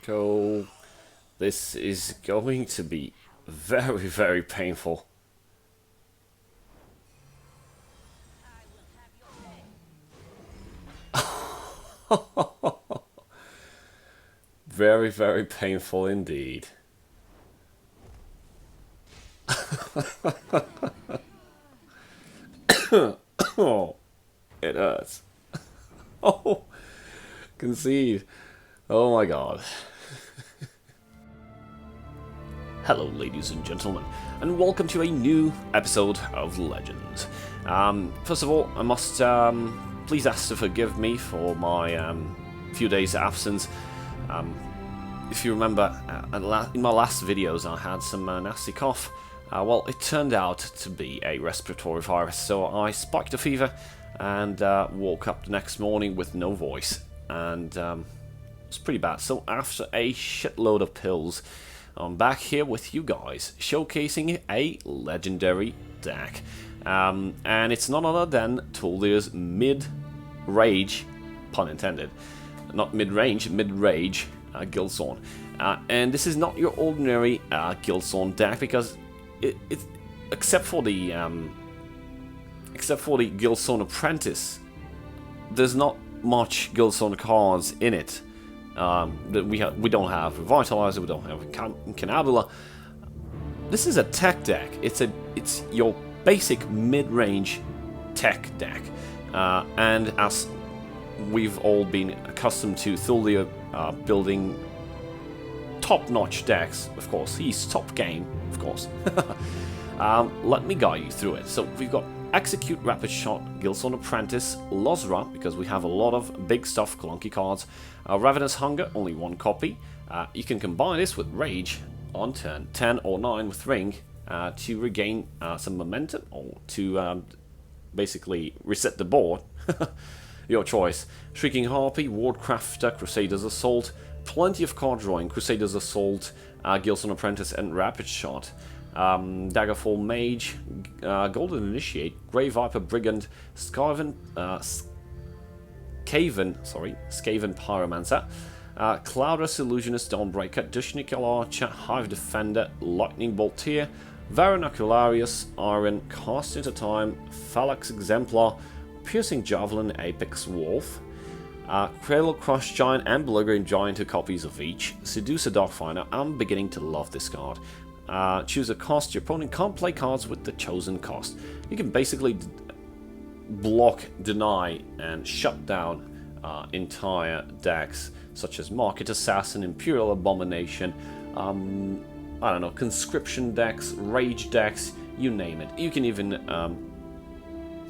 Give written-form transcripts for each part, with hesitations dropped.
So this is going to be very, very painful. Very, very painful indeed. Oh, it hurts. Oh, concede. Oh my god. Hello, ladies and gentlemen, and welcome to a new episode of Legends. First of all, I must please ask to forgive me for my few days' absence. If you remember, in my last videos I had some nasty cough. Well, it turned out to be a respiratory virus, so I spiked a fever and woke up the next morning with no voice, and it was pretty bad. So after a shitload of pills, I'm back here with you guys, showcasing a legendary deck. And it's none other than Thuldir's Mid Rage, pun intended, not mid-range, Mid Rage Guildsworn. And this is not your ordinary Guildsworn deck, because it's except for the Guildsworn Apprentice, there's not much Guildsworn cards in it. We don't have Revitalizer, we don't have Cannabula. This is a tech deck. It's your basic mid-range tech deck, and as we've all been accustomed to Thuldir building top-notch decks, of course, he's top game, of course. Let me guide you through it. So we've got Execute, Rapid Shot, Guildsworn Apprentice, Lozra, because we have a lot of big stuff, clunky cards. Ravenous Hunger, only one copy. You can combine this with Rage on turn 10 or 9 with Ring to regain some momentum, or to basically reset the board. Your choice. Shrieking Harpy, Wardcrafter, Crusader's Assault, plenty of card drawing, Crusader's Assault, Guildsworn Apprentice and Rapid Shot. Daggerfall Mage, Golden Initiate, Grey Viper Brigand, Skaven Pyromancer, Cloudless Illusionist Dawnbreaker, Dushnikel Archer, Hive Defender, Lightning Boltier, Varonacularius, Iron, Cast into Time, Phalanx Exemplar, Piercing Javelin, Apex Wolf, Cradle Crush Giant and Blue-Green Giant, 2 copies of each, Seducer Darkfinder. I'm beginning to love this card. Choose a cost. Your opponent can't play cards with the chosen cost. You can basically block, deny, and shut down entire decks, such as Market Assassin, Imperial Abomination, I don't know, Conscription decks, Rage decks, you name it. You can even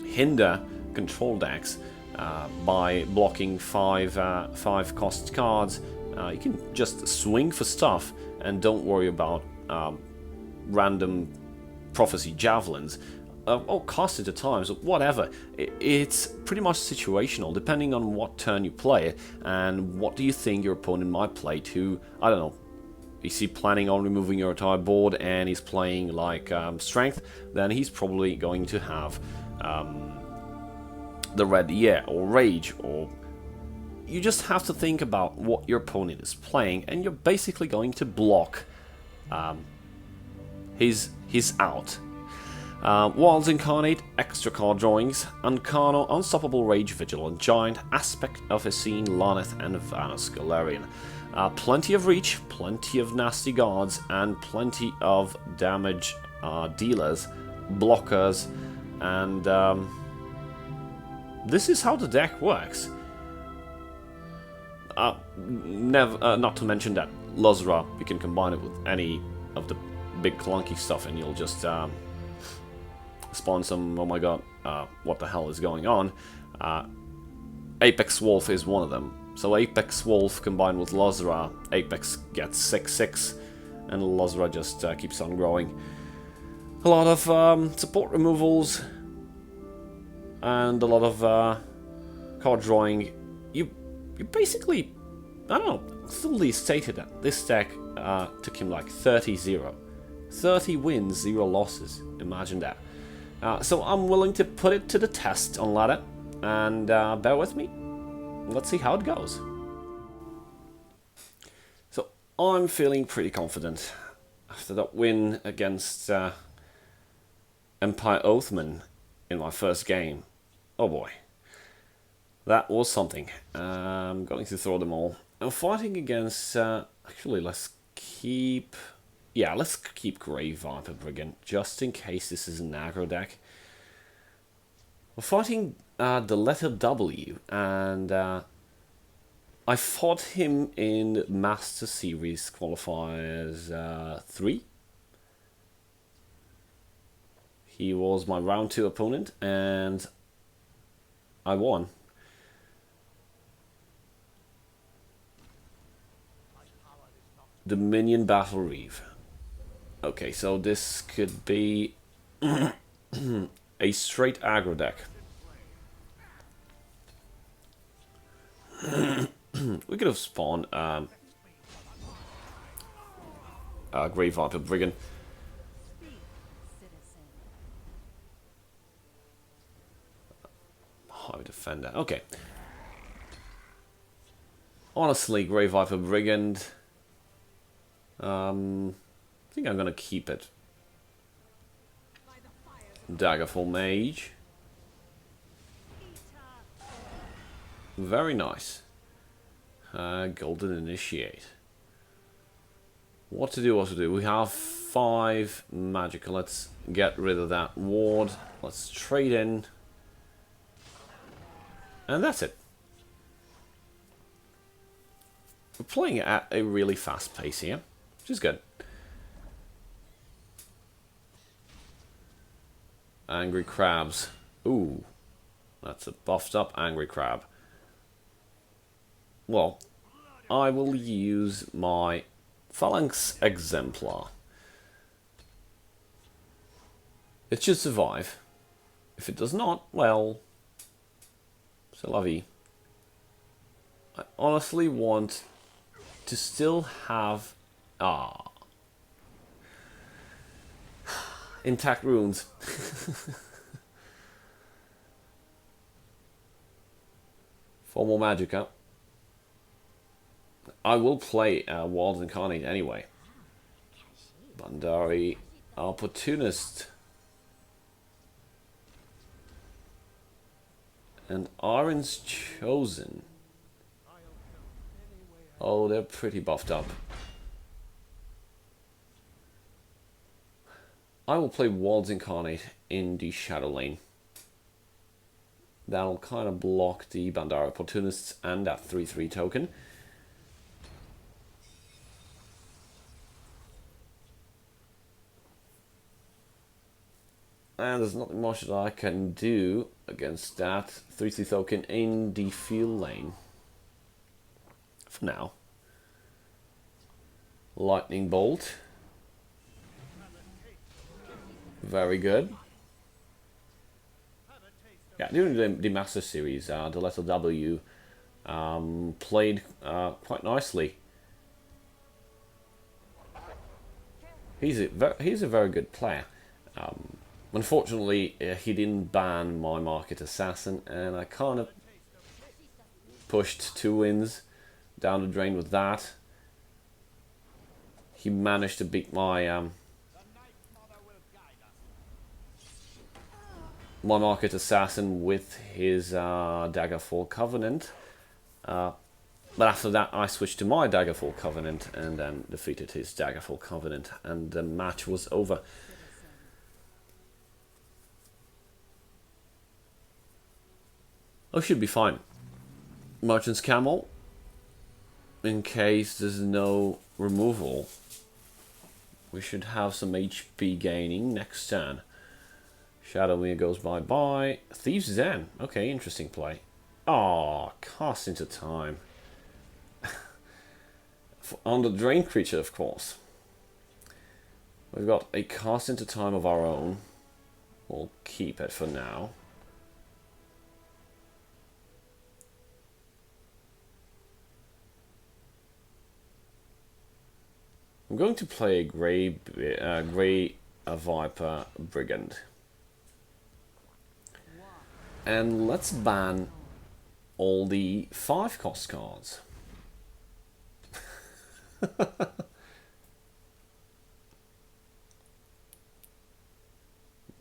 hinder control decks by blocking 5 cost cards. You can just swing for stuff and don't worry about random prophecy javelins, or cast at a time, so whatever. It's pretty much situational, depending on what turn you play it, and what do you think your opponent might play to. I don't know. Is he planning on removing your entire board and he's playing like strength? Then he's probably going to have the red or rage, or you just have to think about what your opponent is playing, and you're basically going to block his out. Wilds Incarnate, extra card drawings, Uncarno, Unstoppable Rage, Vigilant Giant, Aspect of Essene, Laneth, and Vanus Galarian. Plenty of reach, plenty of nasty guards, and plenty of damage dealers, blockers, and this is how the deck works. Not to mention that Lozra, you can combine it with any of the big clunky stuff and you'll just spawn some, oh my god, what the hell is going on. Apex Wolf is one of them. So Apex Wolf combined with Lozra, Apex gets 6/6 and Lozra just keeps on growing. A lot of support removals and a lot of card drawing. You basically, I don't know, Thuldir stated that this deck took him like 30-0. 30 wins, 0 losses. Imagine that. So I'm willing to put it to the test on ladder, and bear with me. Let's see how it goes. So I'm feeling pretty confident after that win against Empire Oathman in my first game. Oh boy. That was something. I'm going to throw them all. I'm fighting against... actually, let's keep... Yeah, let's keep Grey Viper Brigand, just in case this is an aggro deck. We're fighting the letter W, and I fought him in Master Series Qualifiers 3. He was my round 2 opponent, and I won. Dominion Battle Reeve. Okay, so this could be a straight aggro deck. We could have spawned Grey Viper Brigand. High Defender. Okay. Honestly, Grey Viper Brigand. I think I'm gonna keep it. Daggerfall Mage. Very nice. Golden Initiate. What to do, what to do. We have 5 magic. Let's get rid of that ward. Let's trade in. And that's it. We're playing at a really fast pace here, which is good. Angry Crabs. Ooh. That's a buffed up Angry Crab. Well, I will use my Phalanx Exemplar. It should survive. If it does not, well, c'est la vie. I honestly want to still have intact runes. For more Magicka. I will play Wild Incarnate anyway. Bandari Opportunist. And Arin's Chosen. Oh, they're pretty buffed up. I will play Wild Incarnate in the Shadow lane. That'll kind of block the Bandara Opportunists and that 3/3 token. And there's not much that I can do against that 3/3 token in the field lane. For now. Lightning Bolt. Very good. Yeah, during the Master Series, the letter W played quite nicely. He's a very good player. Unfortunately, he didn't ban my Market Assassin, and I kind of pushed 2 wins down the drain with that. He managed to beat my my Market Assassin with his Daggerfall Covenant. But after that, I switched to my Daggerfall Covenant and then defeated his Daggerfall Covenant, and the match was over. Oh, should be fine. Merchant's Camel. In case there's no removal, we should have some HP gaining next turn. Shadowmere goes bye-bye. Thieves Zen. Okay, interesting play. Ah, cast into time. On the drain creature, of course. We've got a cast into time of our own. We'll keep it for now. I'm going to play a Grey Viper Brigand. And let's ban all the 5-cost cards.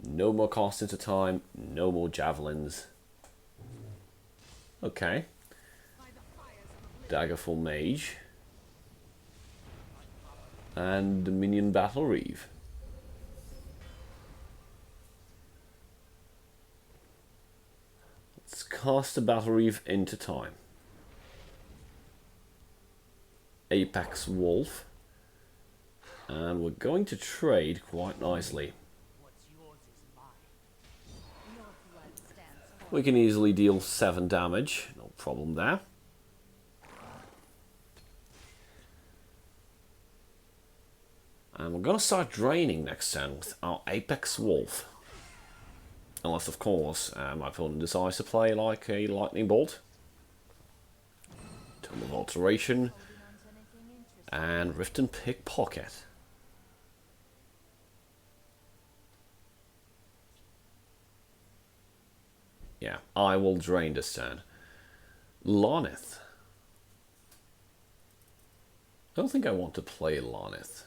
No more cost into time, no more javelins. Okay. Daggerful Mage. And the Minion Battle Reeve. Let's cast the Battle Reeve into time. Apex Wolf. And we're going to trade quite nicely. We can easily deal 7 damage, no problem there. And we're going to start draining next turn with our Apex Wolf. Unless, of course, my opponent decides to play like a Lightning Bolt. Tome of Alteration. And Rift and Pickpocket. Yeah, I will drain this turn. Larnith. I don't think I want to play Larnith.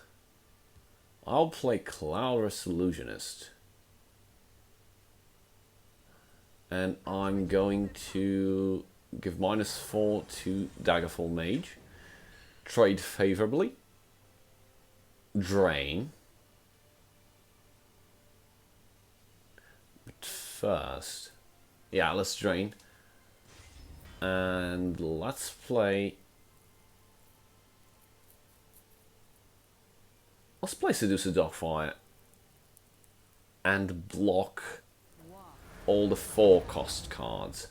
I'll play Cloudless Illusionist. And I'm going to give -4 to Daggerful Mage. Trade favorably. Drain. But first... yeah, let's drain. And let's play... let's play Seducer Dogfire. And block all the 4-cost cards.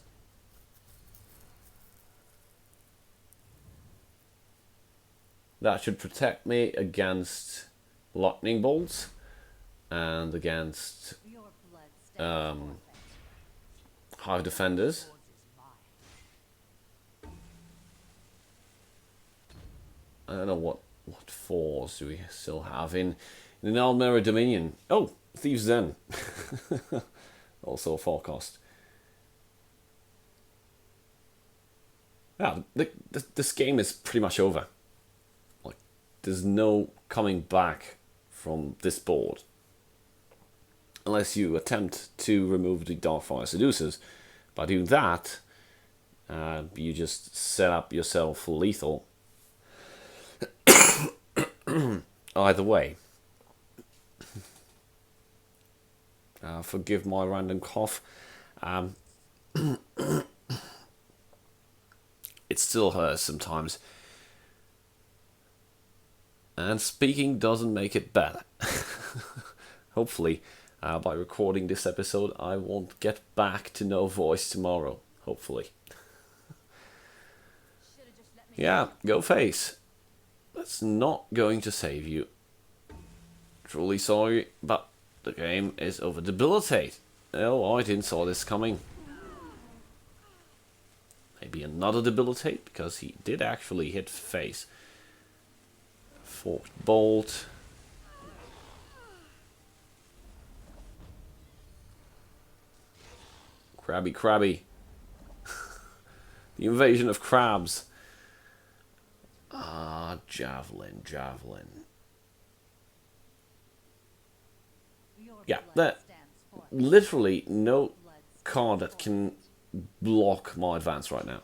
That should protect me against Lightning Bolts. And against... Hive Defenders. I don't know what 4s do we still have in Almera Dominion. Oh, Thieves Den. Also a 4-cost. Yeah, this game is pretty much over. Like, there's no coming back from this board. Unless you attempt to remove the Darkfire Seducers. By doing that, you just set up yourself for lethal. Either way. Forgive my random cough. It still hurts sometimes. And speaking doesn't make it better. Hopefully, by recording this episode, I won't get back to no voice tomorrow. Hopefully. Yeah, go face. That's not going to save you. Truly sorry, but the game is over. Debilitate. Oh, I didn't saw this coming. Maybe another debilitate, because he did actually hit face. Forked Bolt. Crabby Crabby. The invasion of crabs. Ah, Javelin, Javelin. Yeah, that literally no card that can block my advance right now.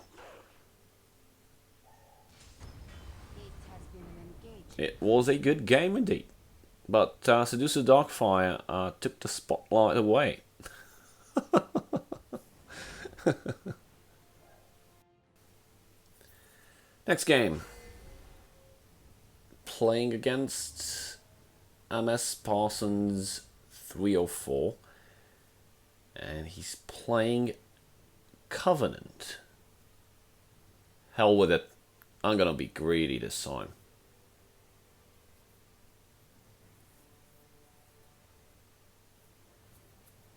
It was a good game indeed. But Seducer Darkfire took the spotlight away. Next game. Playing against MS Parsons 304. And he's playing Covenant. Hell with it. I'm gonna be greedy this time.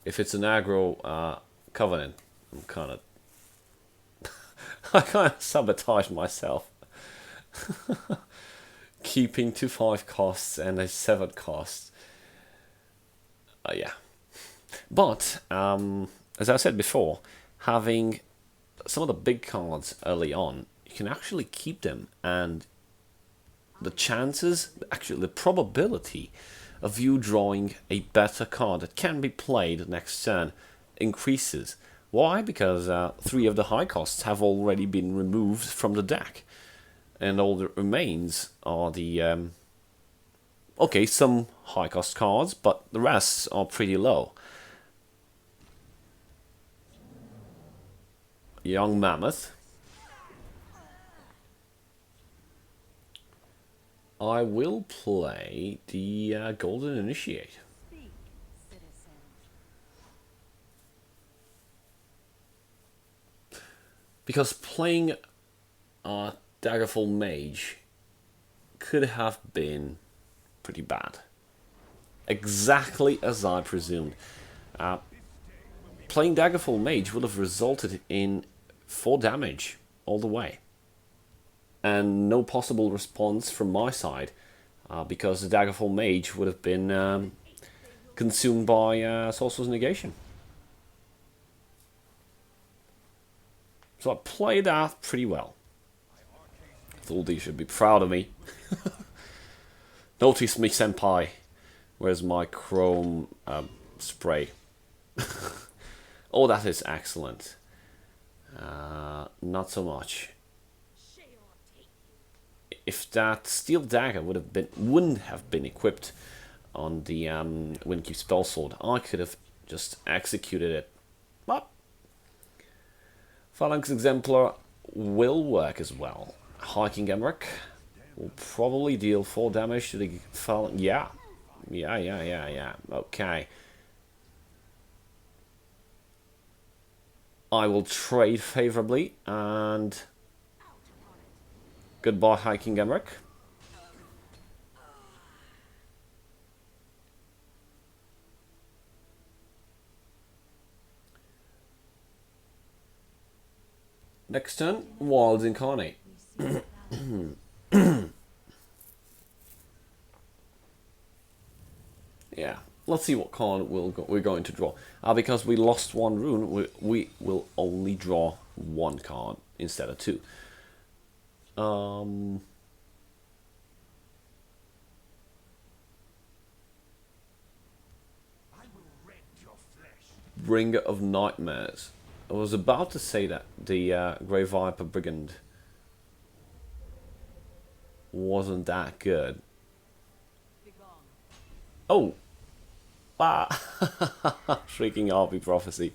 If it's an aggro Covenant, I'm kind of... I kind of sabotage myself. Keeping 2 5 costs and a 7 cost. Yeah. But, as I said before, having some of the big cards early on, you can actually keep them and the chances, actually the probability of you drawing a better card that can be played next turn increases. Why? Because 3 of the high costs have already been removed from the deck. And all that remains are the... okay, some high cost cards, but the rest are pretty low. Young Mammoth. I will play the Golden Initiate. Because playing Daggerfall Mage could have been pretty bad. Exactly as I presumed. Playing Daggerfall Mage would have resulted in 4 damage all the way. And no possible response from my side, because the Daggerfall Mage would have been consumed by Sorcerer's Negation. So I played that pretty well. Thuldir should be proud of me. Notice me, senpai. Where's my chrome spray? Oh, that is excellent. Not so much. If that steel dagger wouldn't have been equipped on the Windkeep Spellsword, I could have just executed it. But Phalanx Exemplar will work as well. Hiking Emmerich will probably deal 4 damage to the Phalanx. Yeah. Okay. I will trade favorably and goodbye, Hiking Emmerich. Next turn, Wilds Incarnate. Yeah, let's see what card we're going to draw. Because we lost 1 rune, we will only draw 1 card instead of 2. Bringer of Nightmares. I was about to say that the Grey Viper Brigand wasn't that good. Oh! Ah! Shrieking Harpy Prophecy.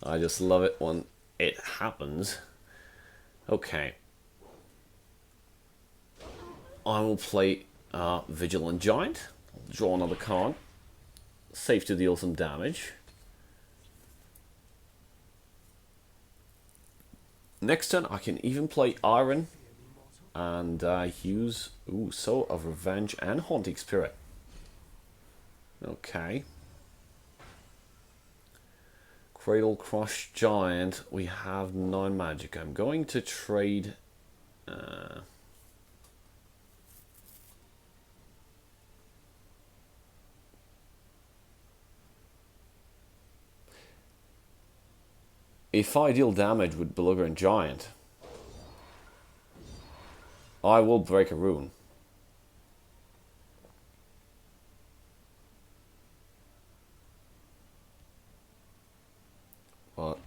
I just love it when it happens. Okay. I will play Vigilant Giant. Draw another card. Safe to deal some damage. Next turn I can even play Iron and use Soul of Revenge and Haunting Spirit. Okay. Cradle Crush Giant. We have 9 magic. I'm going to trade if I deal damage with Belligerent Giant, I will break a rune. But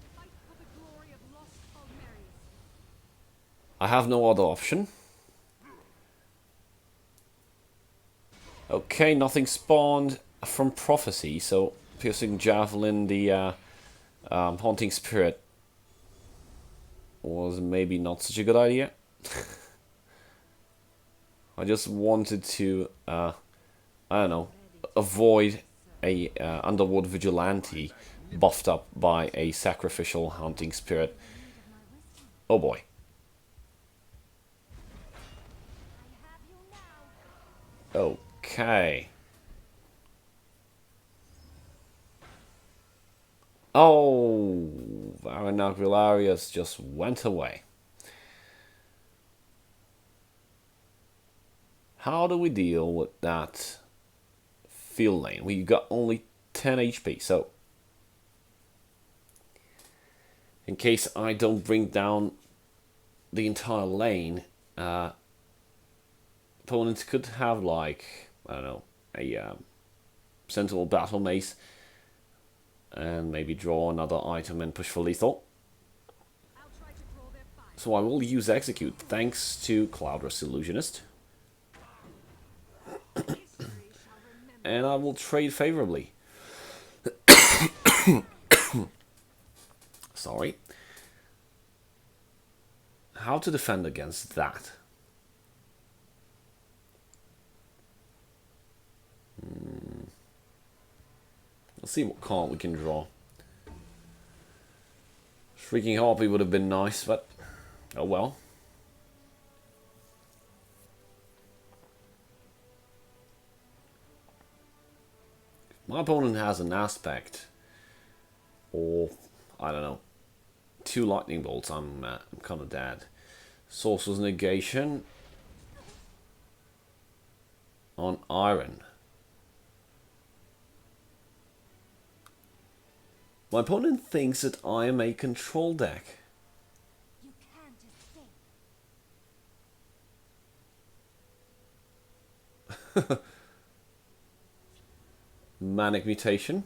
I have no other option. Okay, nothing spawned from Prophecy, so Piercing Javelin, the Haunting Spirit was maybe not such a good idea. I just wanted to, I don't know, avoid a Underworld Vigilante buffed up by a sacrificial Haunting Spirit. Oh boy. Okay. Oh, Varanagrillarius just went away. How do we deal with that field lane? We got only 10 HP, so in case I don't bring down the entire lane, opponent could have, like, I don't know, a Sentinel Battle Mace, and maybe draw another item and push for lethal. So I will use Execute, thanks to Cloudress Illusionist. And I will trade favorably. Sorry. How to defend against that? Let's see what card we can draw. Shrieking Harpy would have been nice, but oh well. My opponent has an aspect, or I don't know, 2 lightning bolts. I'm kind of dead. Sorcerer's negation on iron. My opponent thinks that I am a control deck. You can't escape. Manic Mutation.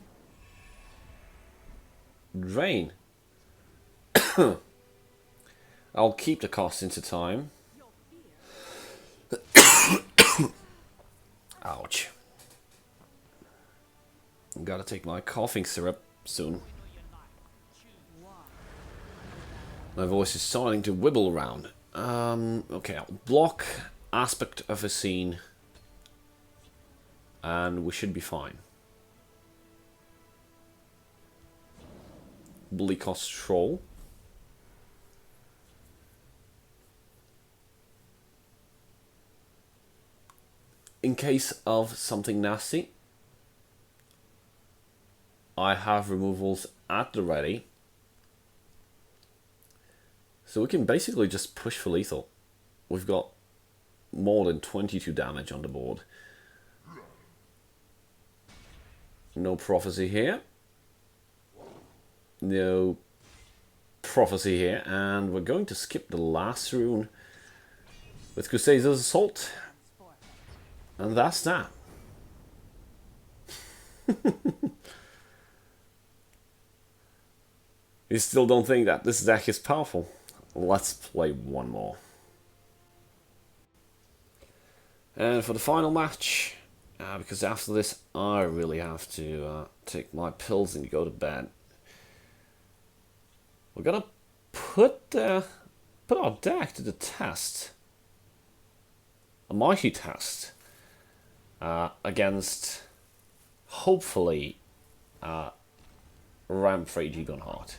Drain. I'll keep the cost into time. Ouch. Gotta take my coughing syrup soon. My voice is starting to wibble around. Okay, I'll block Aspect of a Scene, and we should be fine. Bully cost Troll. In case of something nasty, I have removals at the ready. So we can basically just push for lethal. We've got more than 22 damage on the board. No Prophecy here. No Prophecy here. And we're going to skip the last rune with Crusader's Assault. And that's that. You still don't think that this deck is powerful? Let's play one more. And for the final match, because after this I really have to take my pills and go to bed. We're gonna put our deck to the test. A mighty test. Against, hopefully, Rampage Egonheart.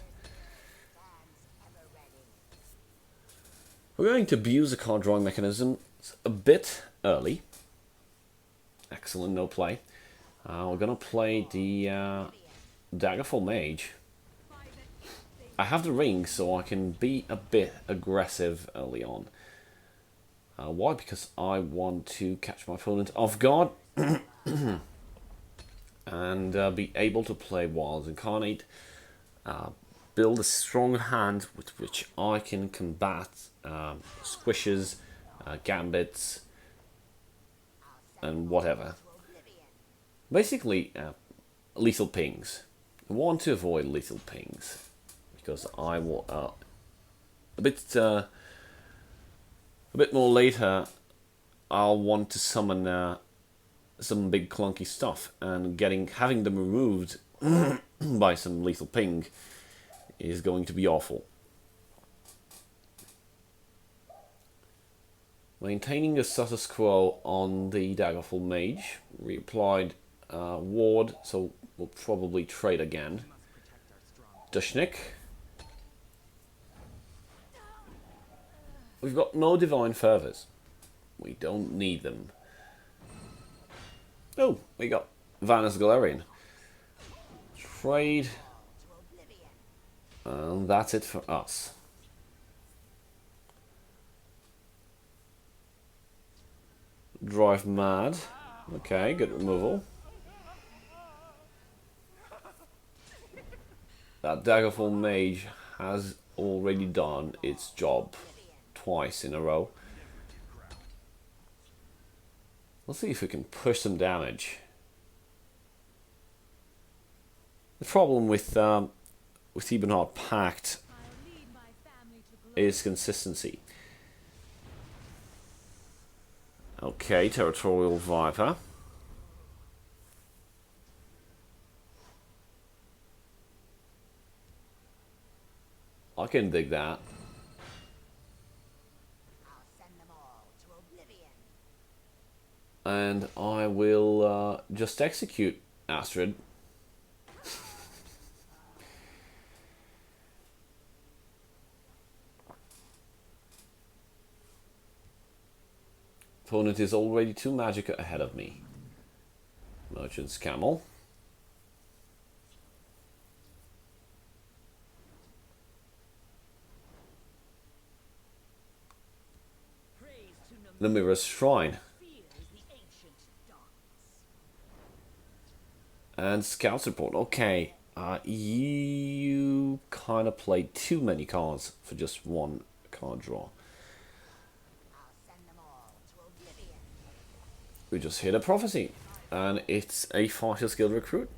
We're going to abuse the card drawing mechanism a bit early. Excellent, no play. We're going to play the Daggerfall Mage. I have the ring, so I can be a bit aggressive early on. Why? Because I want to catch my opponent off guard and be able to play Wild Incarnate, build a strong hand with which I can combat squishes, gambits, and whatever. Basically, lethal pings. I want to avoid lethal pings because I will a bit more later. I'll want to summon some big clunky stuff, and having them removed by some lethal ping is going to be awful. Maintaining the status quo on the Daggerfall Mage. Reapplied ward, so we'll probably trade again. Dushnik. We've got no Divine Fervors. We don't need them. Oh, we got Vanus Galarian. Trade. And that's it for us. Drive Mad. Okay, good removal. That Daggerfall Mage has already done its job twice in a row. Let's see if we can push some damage. The problem with Ebonheart Pact I'll lead my family to glory. is consistency. Okay, Territorial Viper. I can dig that. I'll send them all to oblivion. And I will just execute Astrid. Opponent is already 2 Magicka ahead of me. Merchant's Camel. The Mirror's Shrine. And Scout Support. Okay, you kind of played too many cards for just one card draw. I'll send them all to oblivion. We just hit a Prophecy. And it's a Fighter's Guild recruit.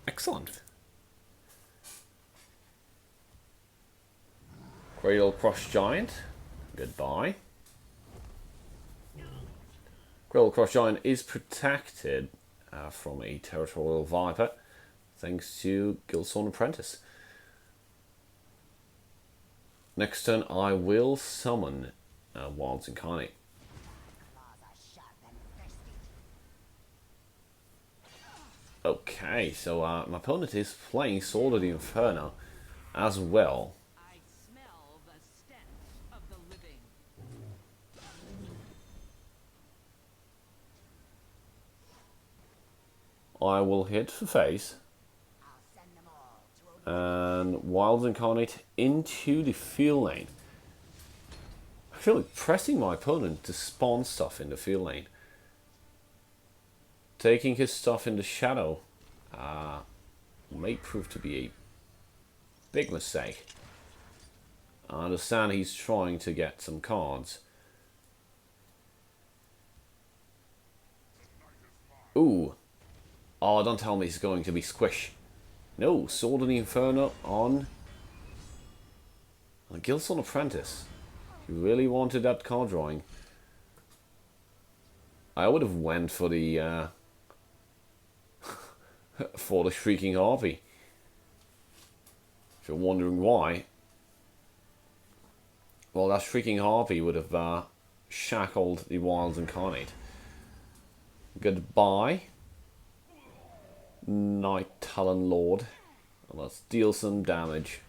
Excellent. Cradle Crush Giant. Goodbye. Cradle Crush Giant is protected from a Territorial Viper, thanks to Guildsworn Apprentice. Next turn, I will summon Wilds Incarnate. Claws are sharp and thirsty. Okay, so my opponent is playing Sword of the Inferno as well. I smell the stench of the living. I will hit for face I'll send them all to oblivion. and Wilds Incarnate into the field lane. Actually pressing my opponent to spawn stuff in the field lane. Taking his stuff in the shadow may prove to be a big mistake. I understand he's trying to get some cards. Ooh. Oh, don't tell me he's going to be Squish. No, Sword of the Inferno on Guildsworn Apprentice. He really wanted that card drawing. I would have went for the for the Shrieking Harpy. If you're wondering why, well, that Shrieking Harpy would have shackled the Wilds Incarnate. Goodbye, Night Talon Lord. And let's deal some damage.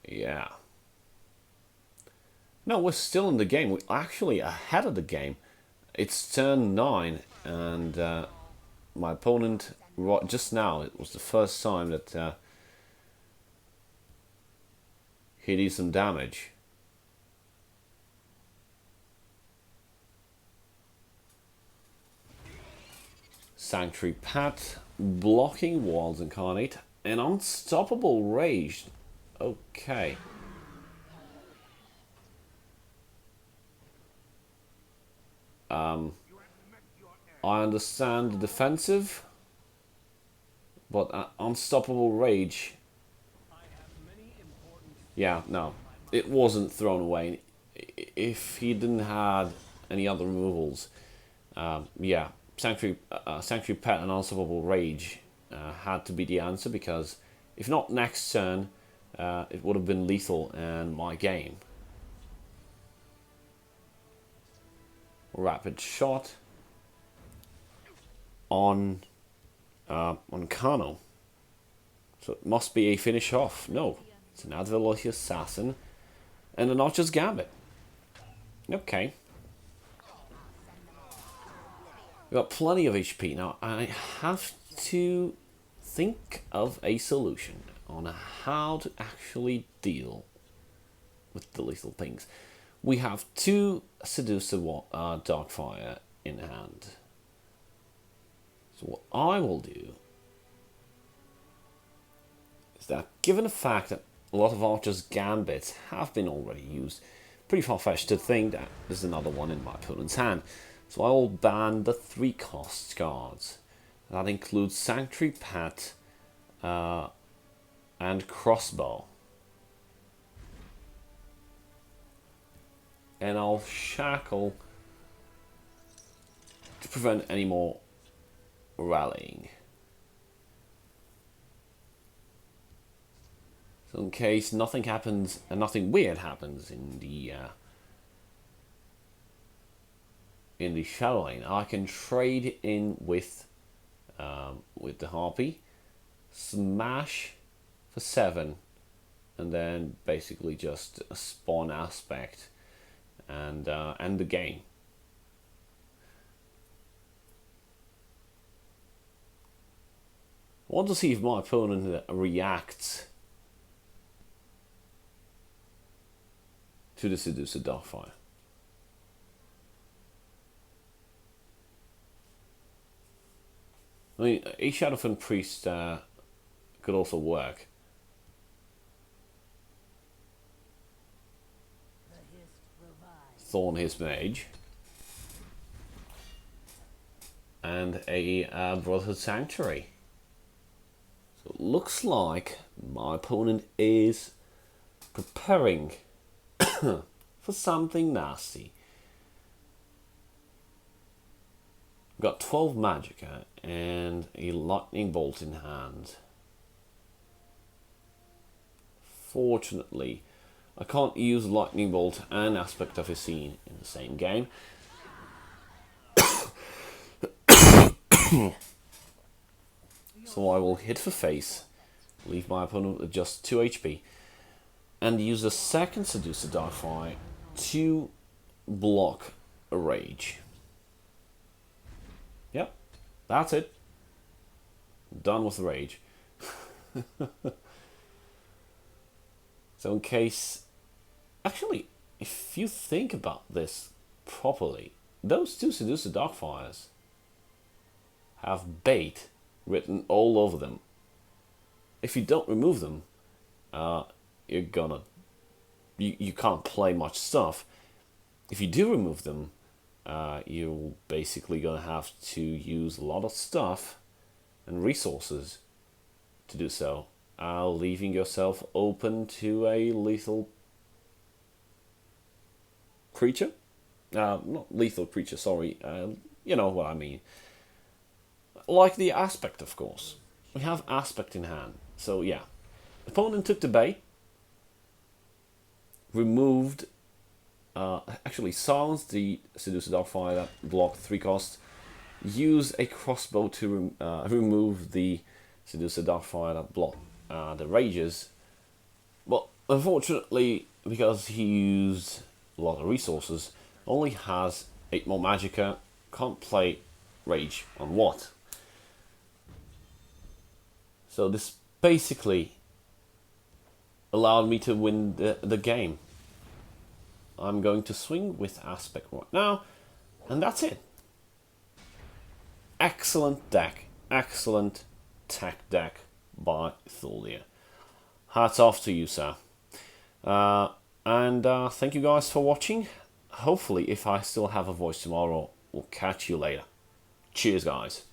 Yeah. No, we're still in the game. We're actually ahead of the game. It's turn 9, and my opponent, just now, it was the first time that he did some damage. Sanctuary Pat, blocking Wilds Incarnate, an Unstoppable Rage. Okay. I understand the defensive, but Unstoppable Rage. Yeah, no, it wasn't thrown away. If he didn't have any other removals, yeah, Sanctuary Pet and Unstoppable Rage had to be the answer, because if not next turn, it would have been lethal in my game. Rapid Shot on Kano. So it must be a finish off. No, it's an Advelocity Assassin and a Notch's Gambit. Okay. We've got plenty of HP. Now, I have to think of a solution on how to actually deal with the lethal things. We have 2 Seducer Darkfire in hand. So what I will do is that given the fact that a lot of Archer's gambits have been already used, pretty far-fetched to think that there's another one in my opponent's hand. So I will ban the 3-cost cards. That includes Sanctuary Pet and Crossbow. And I'll Shackle to prevent any more rallying. So in case nothing happens and nothing weird happens in the Shadow Lane, I can trade in with the Harpy, smash for 7, and then basically just a spawn aspect and end the game. I want to see if my opponent reacts to the Seducer Darkfire. I mean, a Shadowfen Priest could also work. Thorn his Mage. And a Brotherhood Sanctuary. So it looks like my opponent is preparing for something nasty. We've got 12 Magicka and a Lightning Bolt in hand. Fortunately, I can't use Lightning Bolt and Aspect of Hissine in the same game. So I will hit for face, leave my opponent with just 2 HP, and use the second Seducer Darkfire to block a Rage. Yep, that's it. Done with the Rage. So in case... Actually, if you think about this properly, those 2 Seducer Darkfires have bait written all over them. If you don't remove them, you're gonna... You can't play much stuff. If you do remove them, you're basically gonna have to use a lot of stuff and resources to do so, leaving yourself open to a lethal creature. Not lethal creature, sorry. You know what I mean. Like the Aspect, of course. We have Aspect in hand. So yeah. Opponent took the bait. Removed... actually silenced the Seducer Darkfire that blocked 3 costs. Use a Crossbow to remove the Seducer Darkfire that blocked the Rages. But unfortunately, because he used a lot of resources, only has 8 more Magicka, can't play Rage on what? So this basically allowed me to win the game. I'm going to swing with Aspect right now, and that's it. Excellent deck, excellent tech deck by Thuldir. Hats off to you, sir. And thank you guys for watching. Hopefully, if I still have a voice tomorrow, we'll catch you later. Cheers, guys.